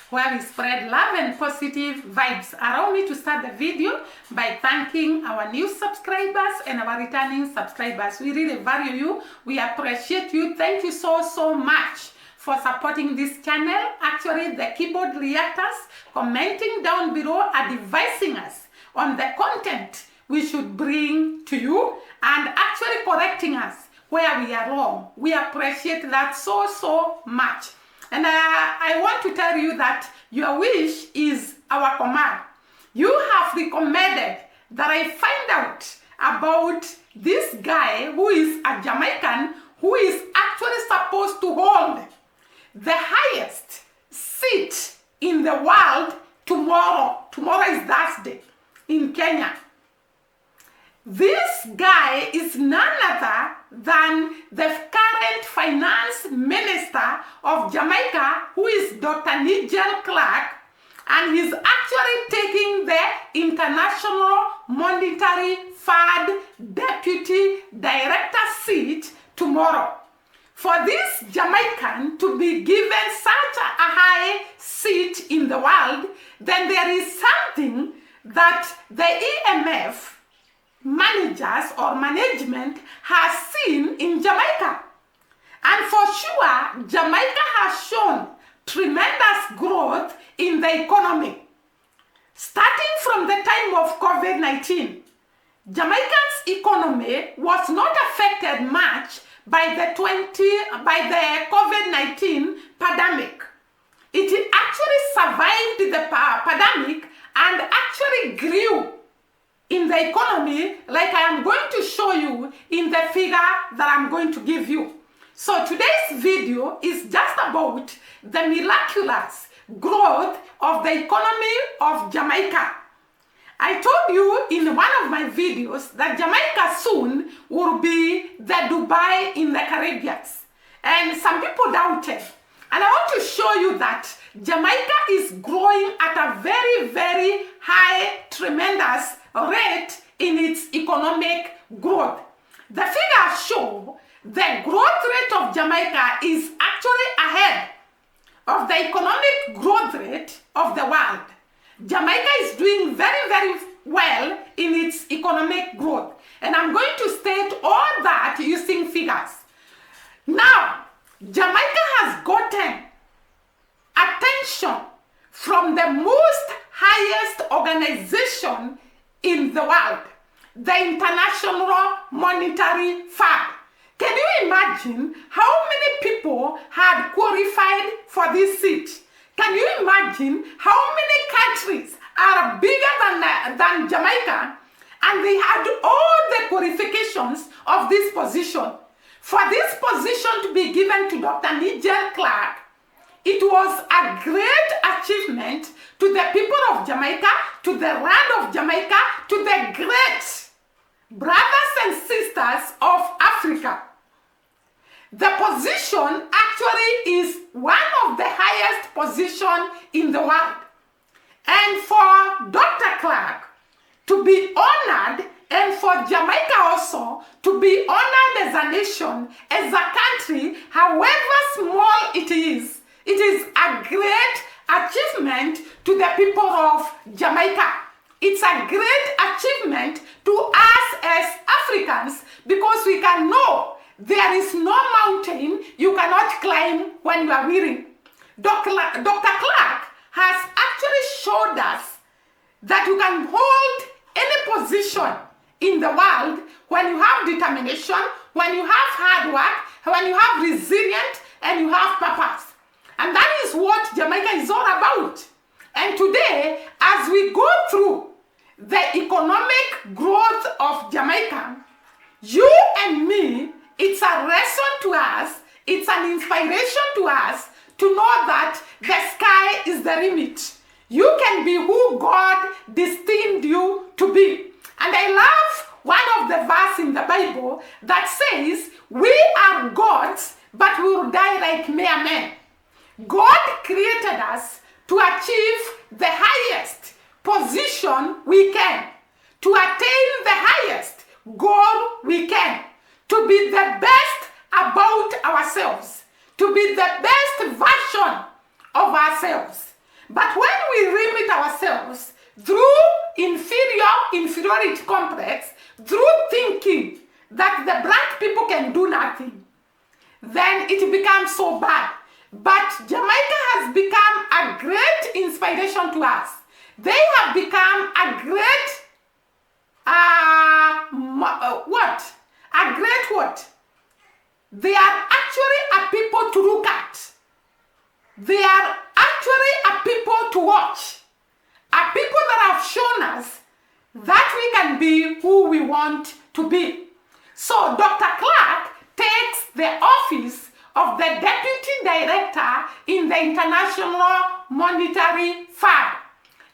where we spread love and positive vibes. Allow me to start the video by thanking our new subscribers and our returning subscribers. We really value you. We appreciate you. Thank you so much for supporting this channel. Actually, the keyboard reactors commenting down below are advising us on the content we should bring to you and actually correcting us where we are wrong. We appreciate that so much. And I want to tell you that your wish is our command. You have recommended that I find out about this guy who is a Jamaican who is actually supposed to hold the highest seat in the world tomorrow. Tomorrow is Thursday in Kenya. This guy is none other than the current finance minister of Jamaica, who is Dr. Nigel Clark, and he's actually taking the International Monetary Fund Deputy Director seat tomorrow. For this Jamaican to be given such a high seat in the world, then there is something that the IMF managers or management has seen in Jamaica. And for sure, Jamaica has shown tremendous growth in the economy. Starting from the time of COVID-19, Jamaica's economy was not affected much by the COVID-19 pandemic. It actually survived the pandemic and actually grew in the economy, like I am going to show you in the figure that I'm going to give you. So today's video is just about the miraculous growth of the economy of Jamaica. I told you in one of my videos that Jamaica soon will be the Dubai in the Caribbean. And some people doubted. And I want to show you that Jamaica is growing at a very high, tremendous rate in its economic growth. The figures show the growth rate of Jamaica is actually ahead of the economic growth rate of the world. Jamaica is doing very well in its economic growth. And I'm going to state all that using figures. Now, Jamaica has gotten attention from the most highest organization in the world, the International Monetary Fund. Can you imagine how many people had qualified for this seat? Can you imagine how many countries are bigger than Jamaica and they had all the qualifications of this position? For this position to be given to Dr. Nigel Clark, it was a great achievement to the people of Jamaica, to the land of Jamaica, to the great brothers and sisters of Africa. The position actually is one of the highest positions in the world. And for Dr. Clark to be honored, and for Jamaica also to be honored as a nation, as a country, however small it is a great achievement to the people of Jamaica. It's a great achievement to us as Africans because we can know there is no mountain you cannot climb when you are weary. Dr. Clark has actually showed us that you can hold any position in the world when you have determination, when you have hard work, when you have resilience, and you have purpose. And that is what Jamaica is all about. And today, as we go through the economic growth of Jamaica, you and me, it's a lesson to us, it's an inspiration to us to know that the sky is the limit. You can be who God destined you to be. And I love one of the verses in the Bible that says, we are gods, but we will die like mere men. God created us to achieve the highest position we can, to attain the highest goal we can, to be the best about ourselves, to be the best version of ourselves. But when we limit ourselves through inferiority complex, through thinking that the black people can do nothing, then it becomes so bad. But Jamaica has become a great inspiration to us. They have become a great, They are actually a people to look at. They are actually a people to watch. A people that have shown us that we can be who we want to be. So Dr. Clark takes the office of the Deputy Director in the International Monetary Fund.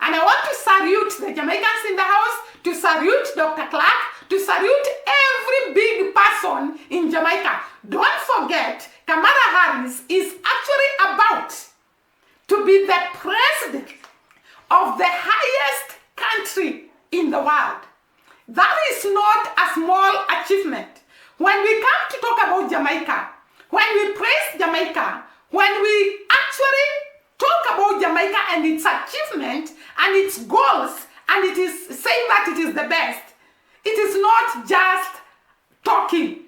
And I want to salute the Jamaicans in the house, to salute Dr. Clark, to salute every big person in Jamaica. Don't forget, Kamala Harris is actually about to be the president of the highest country in the world. That is not a small achievement. When we come to talk about Jamaica, when we praise Jamaica, when we actually talk about Jamaica and its achievement and its goals, and it is saying that it is the best, it is not just talking.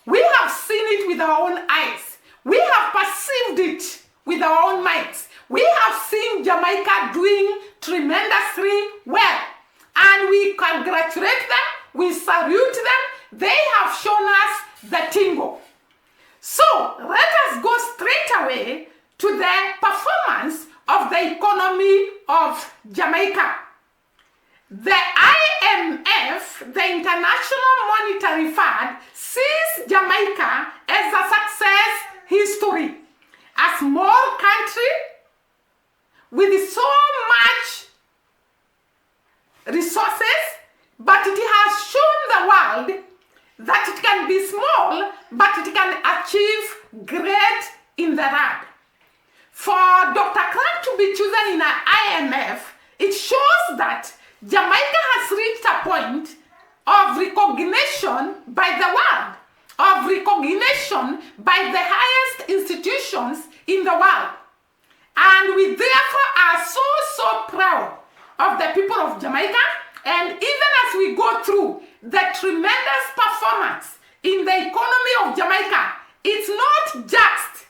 We have seen it with our own eyes. We have perceived it with our own minds. We have seen Jamaica doing tremendously well. And we congratulate them, we salute them. They have shown us the tingle. So let us go straight away to the performance of the economy of Jamaica. The IMF, the International Monetary Fund, sees Jamaica as a success history. A small country with so much resources, but it has shown the world that it can be small, but it can achieve great in the world. For Dr. Clark to be chosen in an IMF, it shows that Jamaica has reached a point of recognition by the world, of recognition by the highest institutions in the world. And we therefore are so proud of the people of Jamaica. And even as we go through the tremendous performance in the economy of Jamaica, it's not just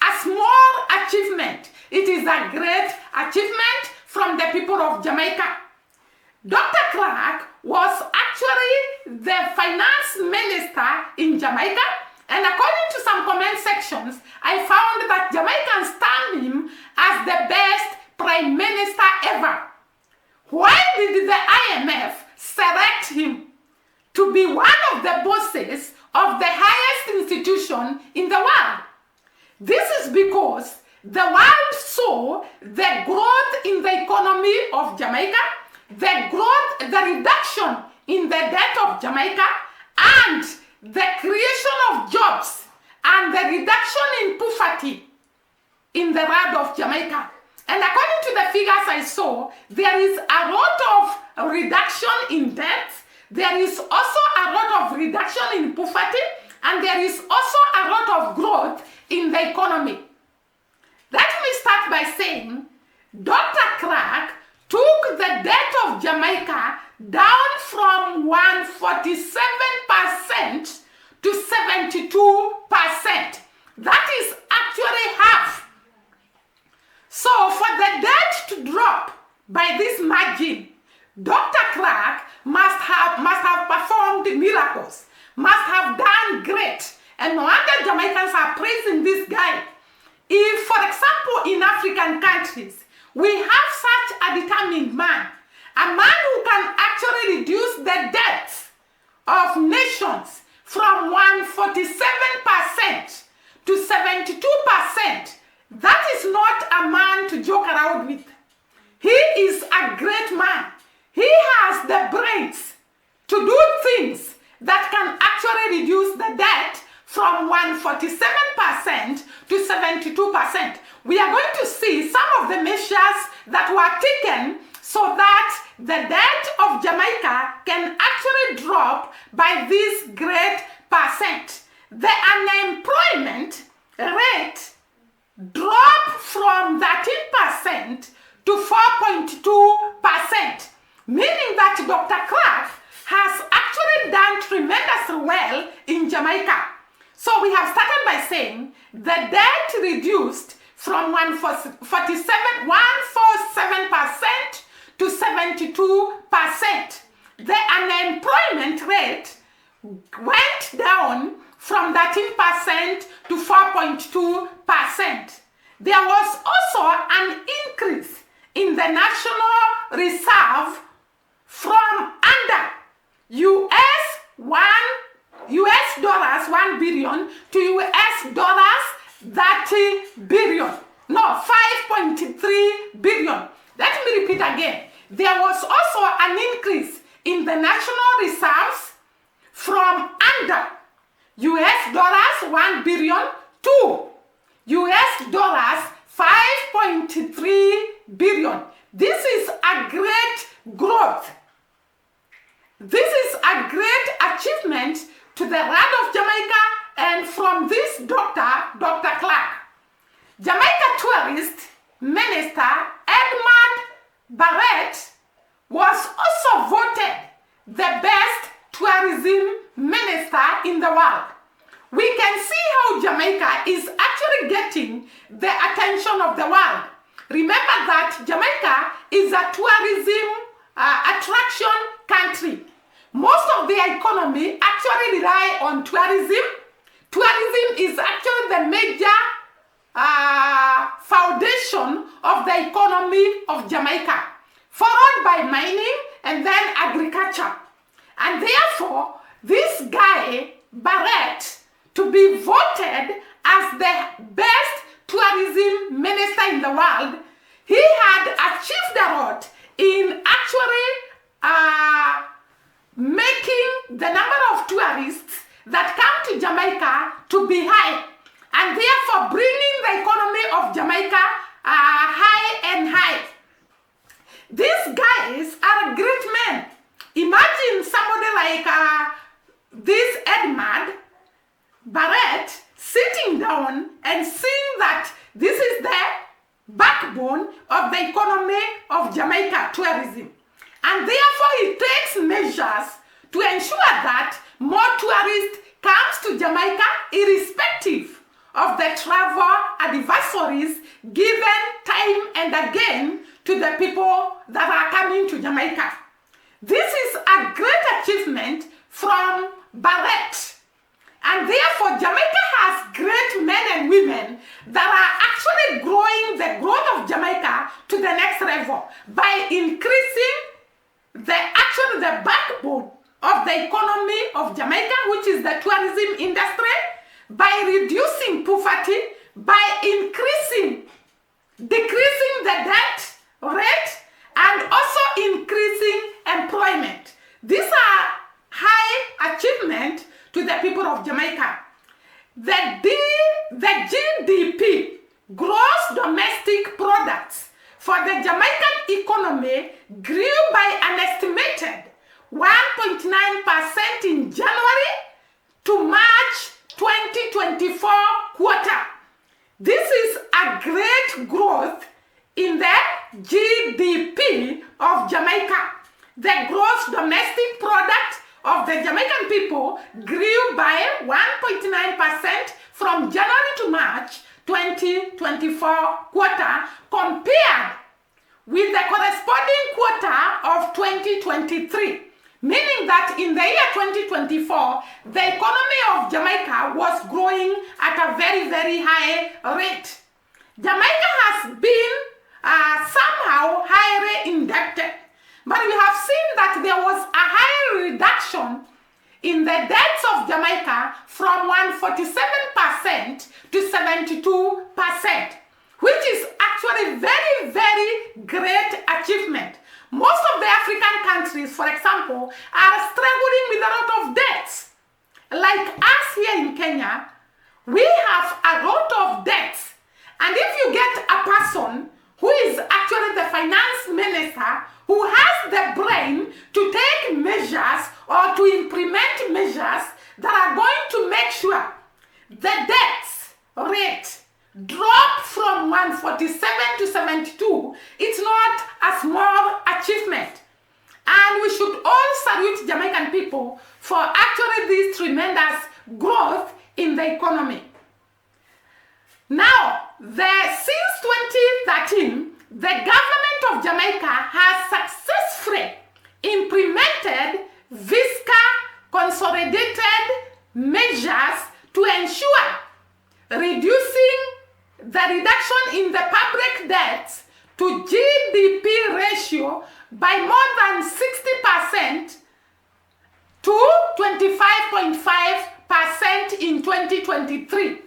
a small achievement. It is a great achievement from the people of Jamaica. Dr. Clark was actually the finance minister in Jamaica, and according to some comment sections, I found that Jamaicans term him as the best prime minister ever. Why did the IMF select him to be one of the bosses of the highest institution in the world? This is because the world saw the growth in the economy of Jamaica, the reduction in the debt of Jamaica, and the creation of jobs and the reduction in poverty in the world of Jamaica. And according to the figures I saw, there is a lot of reduction in debt, there is also a lot of reduction in poverty, and there is also a lot of growth in the economy. Let me start by saying Dr. Clark took the debt of Jamaica down from 147% to 72%. That is actually half. So for the debt to drop by this margin, Dr. Clark must have performed miracles, must have done great. And no wonder Jamaicans are praising this guy. If, for example, in African countries, we have such a determined man, a man who can actually reduce the debt of nations from 147% to 72%, that is not a man to joke around with. He is a great man. He has the brains to do things that can actually reduce the debt from 147% to 72%. We are going to see some of the measures that were taken so that the debt of Jamaica can actually drop by this great percent. The unemployment rate drop from 13% to 4.2%, meaning that Dr. Clark has actually done tremendously well in Jamaica. So we have started by saying the debt reduced from 147% to 72%. The unemployment rate went down from 13% to 4.2%. There was also an increase in the national reserve from under US dollars 1 billion to US dollars 30 billion. No, 5.3 billion. Let me repeat again. There was also an increase in the national reserves from under US dollars 1 billion to US dollars 5.3 billion. This is a great growth. This is a great achievement to the land of Jamaica and from this Dr. Clark. Jamaica Tourist Minister Edmund Barrett was also voted the best tourism minister in the world. We can see how Jamaica is actually getting the attention of the world. Remember that Jamaica is a tourism attraction country. Most of the economy actually rely on tourism. Tourism is actually the major foundation of the economy of Jamaica, followed by mining and then agriculture. And therefore, this guy, Barrett, to be voted as the best tourism minister in the world, he had achieved a lot in actually making the number of tourists that come to Jamaica to be high, and therefore bringing the economy of Jamaica high and high. These guys are great men. Imagine somebody like this Edmund Barrett sitting down and seeing that this is the backbone of the economy of Jamaica, tourism. And therefore he takes measures to ensure that more tourists comes to Jamaica irrespective of the travel advisories given time and again to the people that are coming to Jamaica. This is a great achievement from Barrett. And therefore, Jamaica has great men and women that are actually growing the growth of Jamaica to the next level by increasing the backbone of the economy of Jamaica, which is the tourism industry, by reducing poverty, by decreasing the debt rate, and also increasing employment. These are high achievements to the people of Jamaica. The GDP, gross domestic products, for the Jamaican economy grew by an estimated 1.9% in January to March 2024 quarter. This is a great growth in the GDP of Jamaica. The gross domestic product of the Jamaican people grew by 1.9% from January to March 2024 quarter compared with the corresponding quarter of 2023, meaning that in the year 2024, the economy of Jamaica was growing at a very, very high rate. Jamaica has been somehow highly indebted, but we have seen that there was a high reduction in the debts of Jamaica from 147% to 72%, which is actually very, very great achievement. Most of the African countries, for example, are struggling with a lot of debts. Like us here in Kenya, we have a lot of debts. And if you get a person who is actually the finance minister, who has the brain to take measures or to implement measures that are going to make sure the debts rate drop from 147 to 72, it's not a small achievement. And we should all salute Jamaican people for actually this tremendous growth in the economy. Now, since 2013, the government of Jamaica has successfully implemented fiscal consolidated measures to ensure reducing the reduction in the public debts to GDP ratio by more than 60% to 25.5% in 2023.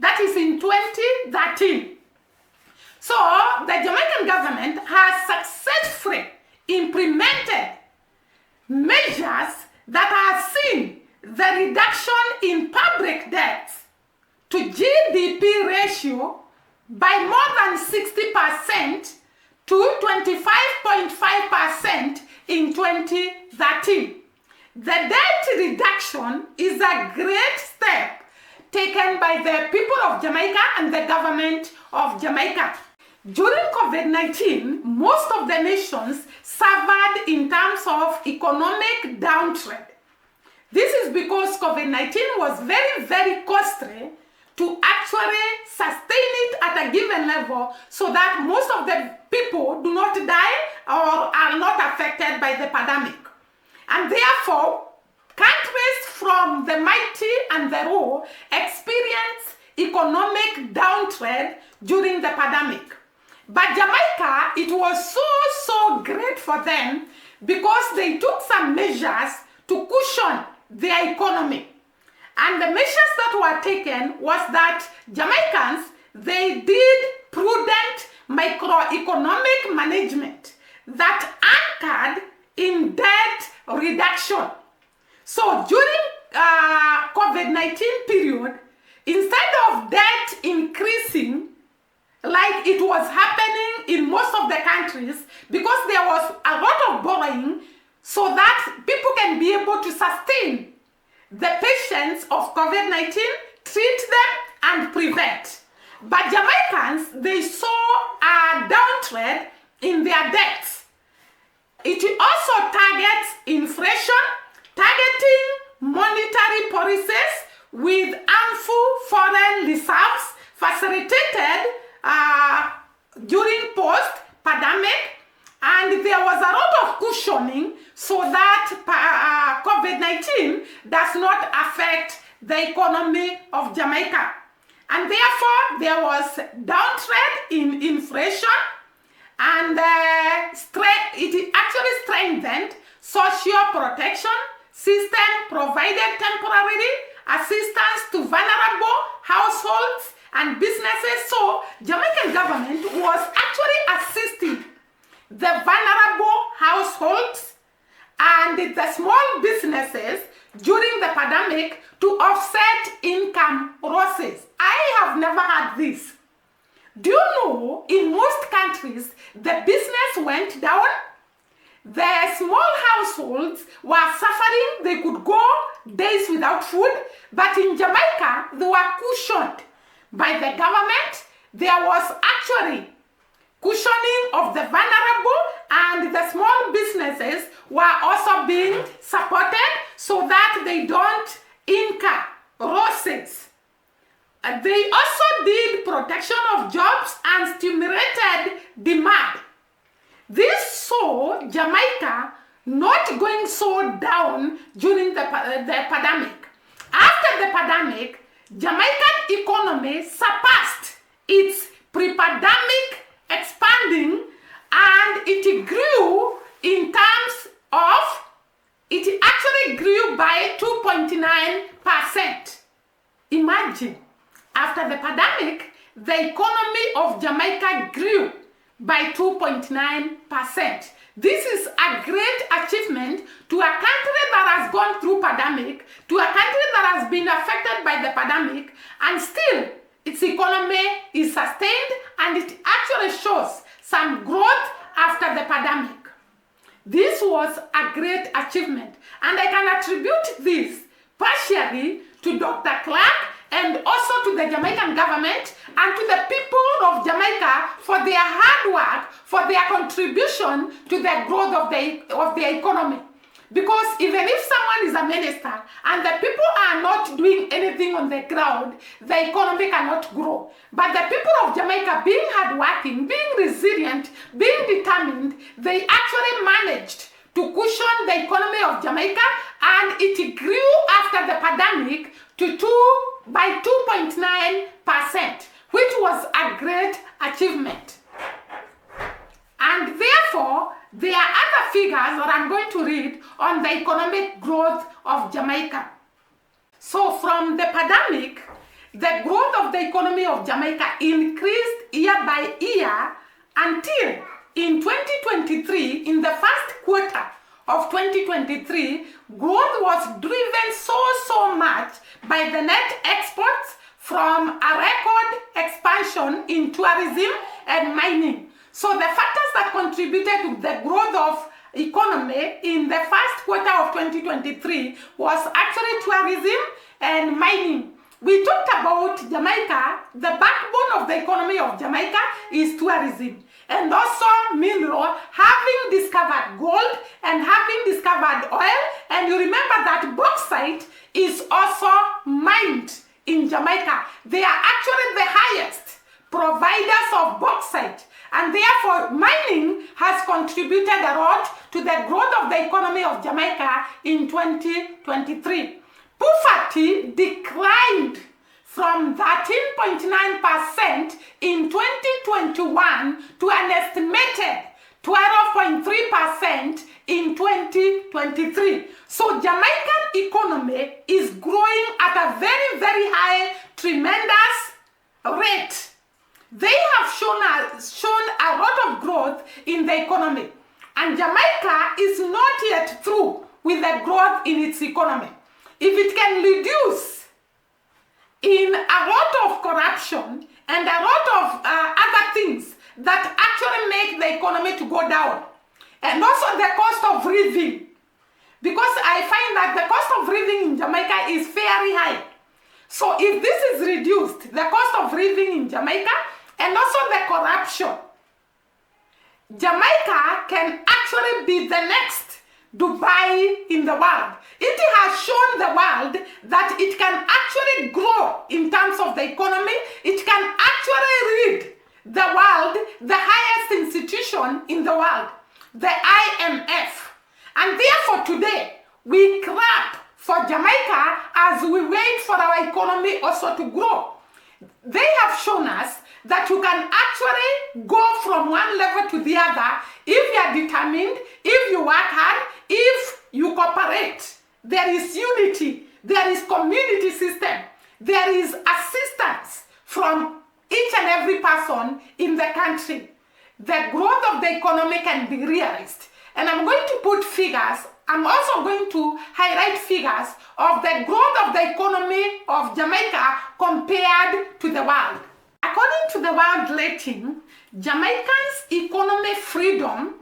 That is in 2013. So the Jamaican government has successfully implemented measures that have seen the reduction in public debts to GDP ratio by more than 60% to 25.5% in 2013. The debt reduction is a great step taken by the people of Jamaica and the government of Jamaica. During COVID-19, most of the nations suffered in terms of economic downtrend. This is because COVID-19 was very, very costly to actually sustain it at a given level so that most of the people do not die or are not affected by the pandemic. And therefore, countries from the mighty and the raw experienced economic downtrend during the pandemic. But Jamaica, it was so great for them because they took some measures to cushion their economy. And the measures that were taken was that Jamaicans, they did prudent microeconomic management that anchored in debt reduction. So during COVID-19 period, instead of debt increasing like it was happening in most of the countries, because there was a lot of borrowing so that people can be able to sustain the patients of COVID-19, treat them and prevent. But Jamaicans, they saw a downtrend in their debts. It also targets inflation, targeting monetary policies with ample foreign reserves facilitated during post-pandemic, and there was a lot of cushioning so that COVID-19 does not affect the economy of Jamaica. And therefore, there was downtrend in inflation, and it actually strengthened social protection system, provided temporary assistance to vulnerable households and businesses. So Jamaican government was actually assisting the vulnerable households and the small businesses during the pandemic to offset income losses. I have never had this. Do you know, in most countries, the business went down? The small households were suffering. They could go days without food. But in Jamaica, they were cushioned by the government. There was actually cushioning of the vulnerable, and the small businesses were also being supported so that they don't incur losses. They also did protection of jobs and stimulated demand. This saw Jamaica not going so down during the pandemic. After the pandemic, Jamaican economy surpassed its pre-pandemic expanding, and it grew in terms of, it actually grew by 2.9%. Imagine, after the pandemic, the economy of Jamaica grew by 2.9%. This is a great achievement to a country that has gone through pandemic, to a country that has been affected by the pandemic, and still its economy is sustained, and it actually shows some growth after the pandemic. This was a great achievement, and I can attribute this partially to Dr. Clark and also to the Jamaican government and to the people of Jamaica for their hard work, for their contribution to the growth of the economy. Because even if someone is a minister and the people are not doing anything on the ground, the economy cannot grow. But the people of Jamaica, being hardworking, being resilient, being determined, they actually managed to cushion the economy of Jamaica, and it grew after the pandemic by 2.9%, which was a great achievement. And therefore, there are other figures that I'm going to read on the economic growth of Jamaica. So from the pandemic, the growth of the economy of Jamaica increased year by year until in 2023, in the first quarter of 2023, growth was driven so much by the net exports from a record expansion in tourism and mining. So the factors that contributed to the growth of economy in the first quarter of 2023 was actually tourism and mining. We talked about Jamaica. The backbone of the economy of Jamaica is tourism. And also mineral, having discovered gold and having discovered oil. And you remember that bauxite is also mined in Jamaica. They are actually the highest providers of bauxite. And therefore, mining has contributed a lot to the growth of the economy of Jamaica in 2023. Poverty declined from 13.9% in 2021 to an estimated 12.3% in 2023. So Jamaican economy is growing at a very high, tremendous rate. They have shown a lot of growth in the economy. And Jamaica is not yet through with the growth in its economy. If it can reduce in a lot of corruption and a lot of other things that actually make the economy to go down, and also the cost of living, because I find that the cost of living in Jamaica is very high. So if this is reduced, the cost of living in Jamaica and also the corruption, Jamaica can actually be the next Dubai in the world. It has shown the world that it can actually grow in terms of the economy. It can actually lead the world, the highest institution in the world, the IMF. And therefore today, we clap for Jamaica as we wait for our economy also to grow. They have shown us that you can actually go from one level to the other if you are determined, if you work hard, if you cooperate. There is unity, there is community system, there is assistance from each and every person in the country. The growth of the economy can be realized. And I'm going to put figures. I'm also going to highlight figures of the growth of the economy of Jamaica compared to the world. According to the world rating, Jamaicans' economic freedom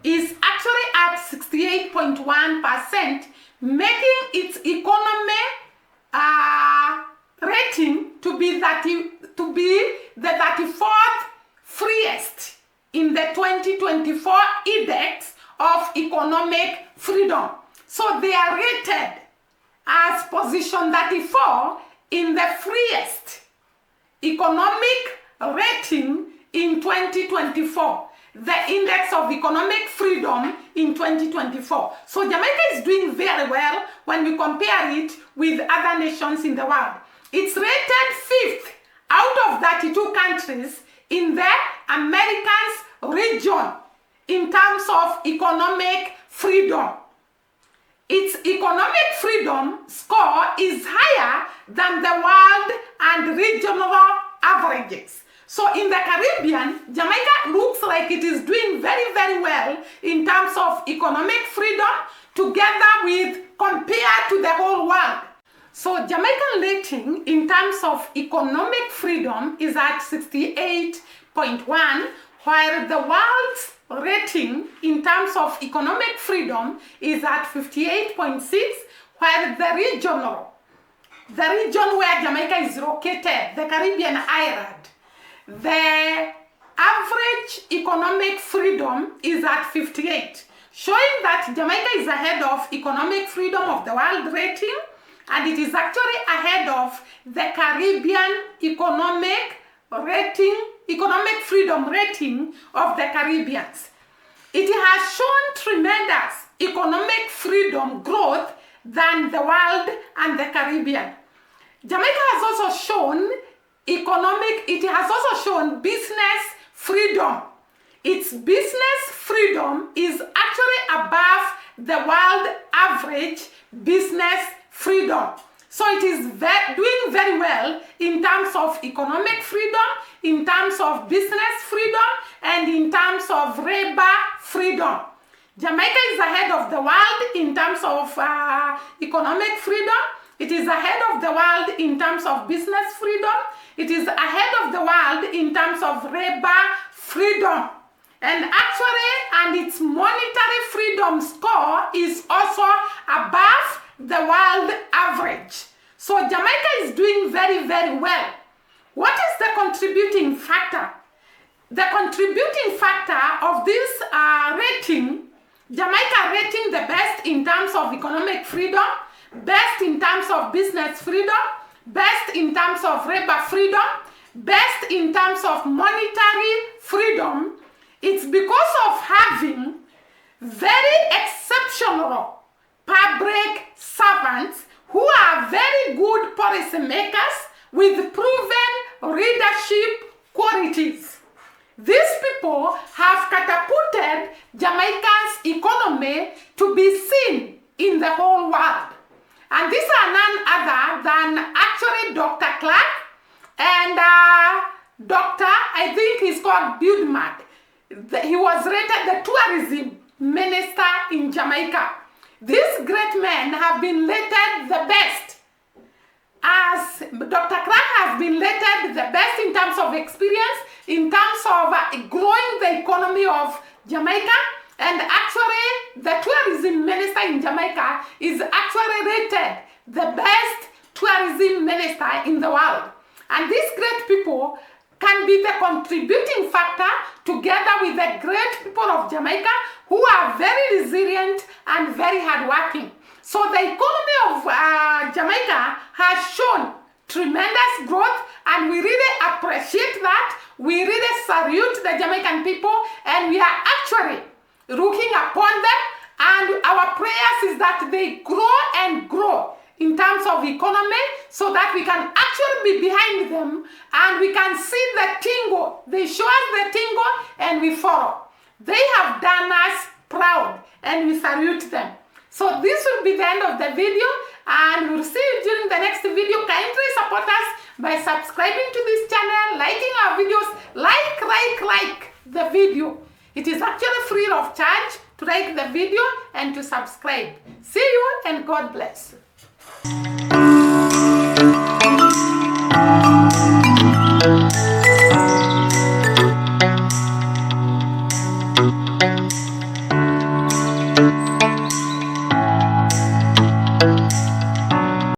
is actually at 68.1%, making its economy rating to be the 34th freest in the 2024 Index of Economic Freedom. So they are rated as position 34 in the freest economic rating in 2024, the Index of Economic Freedom in 2024. So Jamaica is doing very well when we compare it with other nations in the world. It's rated 5th out of 32 countries in the Americas region in terms of economic freedom. Its economic freedom score is higher than the world and regional averages. So in the Caribbean, Jamaica looks like it is doing very well in terms of economic freedom together with compared to the whole world. So Jamaican rating in terms of economic freedom is at 68.1, while the world's rating in terms of economic freedom is at 58.6, while the regional the region where Jamaica is located, the Caribbean island, the average economic freedom is at 58, showing that Jamaica is ahead of economic freedom of the world rating, and it is actually ahead of the Caribbean economic freedom rating of the Caribbeans. It has shown tremendous economic freedom growth than the world and the Caribbean. Jamaica has also shown business freedom. Its business freedom is actually above the world average business freedom. So it is doing very well in terms of economic freedom, in terms of business freedom, and in terms of labor freedom. Jamaica is ahead of the world in terms of economic freedom. It is ahead of the world in terms of business freedom. It is ahead of the world in terms of labor freedom. And its monetary freedom score is also above the world average. So Jamaica is doing very, very well. What is the contributing factor? The contributing factor of this rating, Jamaica rating the best in terms of economic freedom, best in terms of business freedom, best in terms of labor freedom, best in terms of monetary freedom. It's because of having very exceptional public servants who are very good policymakers with proven leadership qualities. These people have catapulted Jamaica's economy to be seen in the whole world. And these are none other than actually Dr. Clark and I think he's called Budmad. He was rated the tourism minister in Jamaica. These great men have been rated the best. As Dr. Clark has been rated the best in terms of experience, in terms of growing the economy of Jamaica, and actually the tourism minister in Jamaica is actually rated the best tourism minister in the world. And these great people can be the contributing factor together with the great people of Jamaica who are very resilient and very hardworking. So the economy of Jamaica has shown tremendous growth, and we really appreciate that. We really salute the Jamaican people, and we are actually looking upon them, and our prayers is that they grow and grow in terms of economy, so that we can actually be behind them and we can see the tingle. They show us the tingle and we follow. They have done us proud and we salute them. So this will be the end of the video, and we'll see you during the next video. Kindly support us by subscribing to this channel, liking our videos, like the video. It is actually free of charge to like the video and to subscribe. See you and God bless.